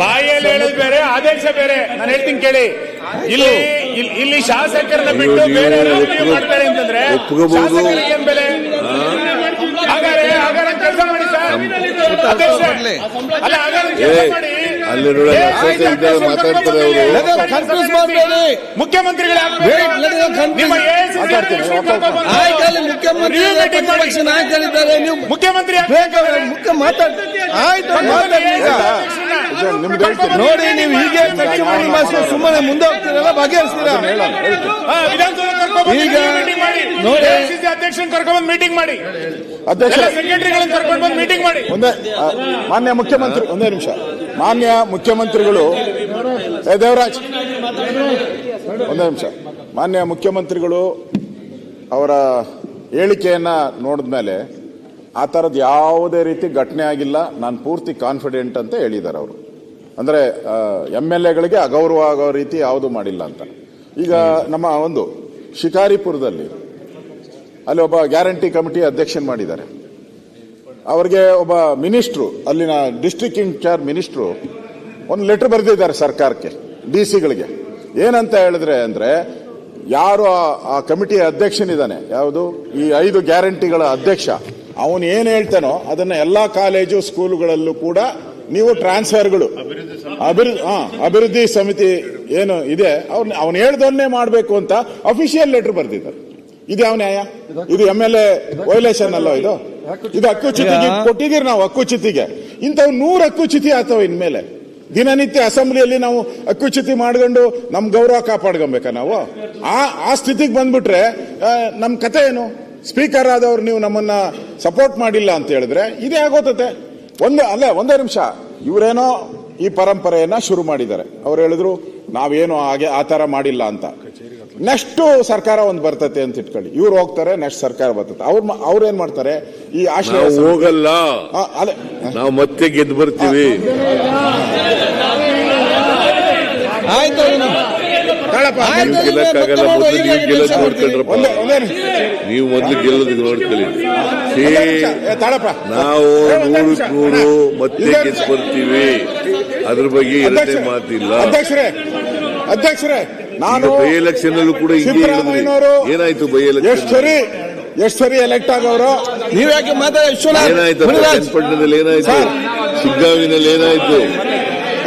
ಬಾಯಲ್ಲಿ ಹೇಳೋದು ಬೇರೆ, ಆದೇಶ ಬೇರೆ. ನಾನು ಹೇಳ್ತೀನಿ ಕೇಳಿ. ಇಲ್ಲಿ ಶಾಸಕರನ್ನ ಬಿಟ್ಟು ಬೇರೆ ಮಾಡ್ತಾರೆ ಅಂತಂದ್ರೆ ಶಾಸಕರಿಗೆ ಏನ್ ಬೆಲೆ? ಹಾಗಾದ್ರೆ ಕೆಲಸ ಮಾಡಿ ಸರ್. ಅಲ್ಲ, ಕೆಲಸ ಮಾಡಿ. ಮುಖ್ಯಮಂತ್ರಿಗಳ ಮುಖ್ಯಮಂತ್ರಿ ನೋಡಿ, ನೀವು ಹೀಗೆ ಸುಮ್ಮನೆ ಮುಂದೆ ಹೋಗ್ತೀರಲ್ಲ, ಬಗೆಹರಿಸ್ತೀರಾ? ಈಗ ನೋಡಿ, ಅಧ್ಯಕ್ಷನ್ ಕರ್ಕೊಂಡ್ಬಂದು ಮೀಟಿಂಗ್ ಮಾಡಿ, ಸೆಕ್ರೆಟರಿಗಳನ್ನು ಕರ್ಕೊಂಡು ಬಂದು ಮೀಟಿಂಗ್ ಮಾಡಿ. ಮಾನ್ಯ ಮುಖ್ಯಮಂತ್ರಿ, ಒಂದೇ ನಿಮಿಷ. ಮಾನ್ಯ ಮುಖ್ಯಮಂತ್ರಿಗಳು ದೇವರಾಜ್, ಒಂದೇ ನಿಮಿಷ. ಮಾನ್ಯ ಮುಖ್ಯಮಂತ್ರಿಗಳು ಅವರ ಹೇಳಿಕೆಯನ್ನ ನೋಡಿದ್ಮೇಲೆ ಆ ಥರದ್ದು ಯಾವುದೇ ರೀತಿ ಘಟನೆ ಆಗಿಲ್ಲ, ನಾನು ಪೂರ್ತಿ ಕಾನ್ಫಿಡೆಂಟ್ ಅಂತ ಹೇಳಿದ್ದಾರೆ ಅವರು. ಅಂದರೆ MLAಗಳಿಗೆ ಅಗೌರವ ಆಗೋ ರೀತಿ ಯಾವುದು ಮಾಡಿಲ್ಲ ಅಂತ. ಈಗ ನಮ್ಮ ಒಂದು ಶಿಕಾರಿಪುರದಲ್ಲಿ ಅಲ್ಲಿ ಒಬ್ಬ ಗ್ಯಾರಂಟಿ ಕಮಿಟಿ ಅಧ್ಯಕ್ಷನ್ ಮಾಡಿದ್ದಾರೆ. ಅವ್ರಿಗೆ ಒಬ್ಬ ಮಿನಿಸ್ಟ್ರು, ಅಲ್ಲಿನ ಡಿಸ್ಟ್ರಿಕ್ಟ್ ಇನ್ಚಾರ್ಜ್ ಮಿನಿಸ್ಟ್ರು ಒಂದು ಲೆಟರ್ ಬರೆದಿದ್ದಾರೆ ಸರ್ಕಾರಕ್ಕೆ, DC-ಗಳಿಗೆ. ಏನಂತ ಹೇಳಿದ್ರೆ ಅಂದ್ರೆ, ಯಾರು ಆ ಕಮಿಟಿಯ ಅಧ್ಯಕ್ಷನಿದ್ದಾನೆ, ಯಾವುದು ಈ 5 ಗ್ಯಾರಂಟಿಗಳ ಅಧ್ಯಕ್ಷ, ಅವನು ಏನು ಹೇಳ್ತಾನೋ ಅದನ್ನ ಎಲ್ಲಾ ಕಾಲೇಜು ಸ್ಕೂಲುಗಳಲ್ಲೂ ಕೂಡ ನೀವು ಟ್ರಾನ್ಸ್ಫರ್ಗಳು ಅಭಿವೃದ್ಧಿ ಸಮಿತಿ ಏನು ಇದೆ ಅವನು ಹೇಳ್ದನ್ನೇ ಮಾಡಬೇಕು ಅಂತ ಅಫಿಷಿಯಲ್ ಲೆಟರ್ ಬರೆದಿದ್ದಾರೆ. ಇದು ಯಾವ ನ್ಯಾಯ? ಇದು MLA ವೈಲೇಷನ್ ಅಲ್ಲ? ಇದು ಹಕ್ಕುಚ್ಯುತಿಗೆ ಕೊಟ್ಟಿದ್ದೀರಿ ನಾವು. ಹಕ್ಕುಚ್ಯುತಿಗೆ ಇಂಥವು 100 ಹಕ್ಕುಚ್ಯುತಿ ಆಗ್ತವೆ ಇನ್ಮೇಲೆ. ದಿನನಿತ್ಯ ಅಸೆಂಬ್ಲಿಯಲ್ಲಿ ನಾವು ಹಕ್ಕುಚ್ಯುತಿ ಮಾಡ್ಕೊಂಡು ನಮ್ ಗೌರವ ಕಾಪಾಡ್ಕೊಬೇಕಾ ನಾವು? ಆ ಸ್ಥಿತಿಗೆ ಬಂದ್ಬಿಟ್ರೆ ನಮ್ ಕತೆ ಏನು? ಸ್ಪೀಕರ್ ಆದವ್ರು ನೀವು ನಮ್ಮನ್ನ ಸಪೋರ್ಟ್ ಮಾಡಿಲ್ಲ ಅಂತ ಹೇಳಿದ್ರೆ ಇದೇ ಆಗೋತತೆ. ಒಂದೇ ನಿಮಿಷ. ಇವರೇನೋ ಈ ಪರಂಪರೆಯನ್ನ ಶುರು ಮಾಡಿದ್ದಾರೆ. ಅವ್ರು ಹೇಳಿದ್ರು ನಾವೇನು ಹಾಗೆ ಆ ತರ ಮಾಡಿಲ್ಲ ಅಂತ. ನೆಕ್ಸ್ಟ್ ಸರ್ಕಾರ ಒಂದು ಬರ್ತತೆ ಅಂತ ಇಟ್ಕೊಳ್ಳಿ, ಇವ್ರು ಹೋಗ್ತಾರೆ, ನೆಕ್ಸ್ಟ್ ಸರ್ಕಾರ ಬರ್ತದೆ. ಅವ್ರೇನ್ ಮಾಡ್ತಾರೆ? ಈ ಆಶ್ರಯ ಹೋಗಲ್ಲ, ನಾವು ಮತ್ತೆ ಗೆದ್ದು ಬರ್ತೀವಿ. ಆಯ್ತು, ಗೆಲ್ಲಕ್ಕಾಗಲ್ಲ. ಮೊದಲು ನೀವು ಗೆಲ್ಲೋದು ನೋಡ್ಕೊಂಡ್ರಪ್ಪ, ನೀವು ಮೊದಲು ಗೆಲ್ಲೋದು ನೋಡ್ಕೊಳ್ಳಿ. ನಾವು 100% ಮತ್ತೆ ಗೆದ್ದು ಬರ್ತೀವಿ, ಅದ್ರ ಬಗ್ಗೆ ಎರಡನೇ ಮಾತಿಲ್ಲ. ಅಧ್ಯಕ್ಷರೇ, ನಾನು ಬೈ ಎಲೆಕ್ಷನ್ ಅಲ್ಲೂ ಕೂಡ ಹಿಂಗೆ ಏನಾಯ್ತು? ಬೈ ಎಲೆಕ್ಷನ್ ಎಷ್ಟು ಸರಿ ಎಲೆಕ್ಟ್ ಆಗೋರು? ನೀವ್ಯಾಕೆ ಏನಾಯ್ತು? ಚನ್ನಪಟ್ಟಣದಲ್ಲಿ ಏನಾಯ್ತು? ಶಿಗ್ಗಾವಿನಲ್ಲಿ ಏನಾಯ್ತು?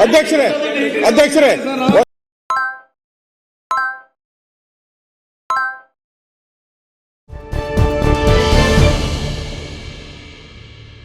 ಅಧ್ಯಕ್ಷರೇ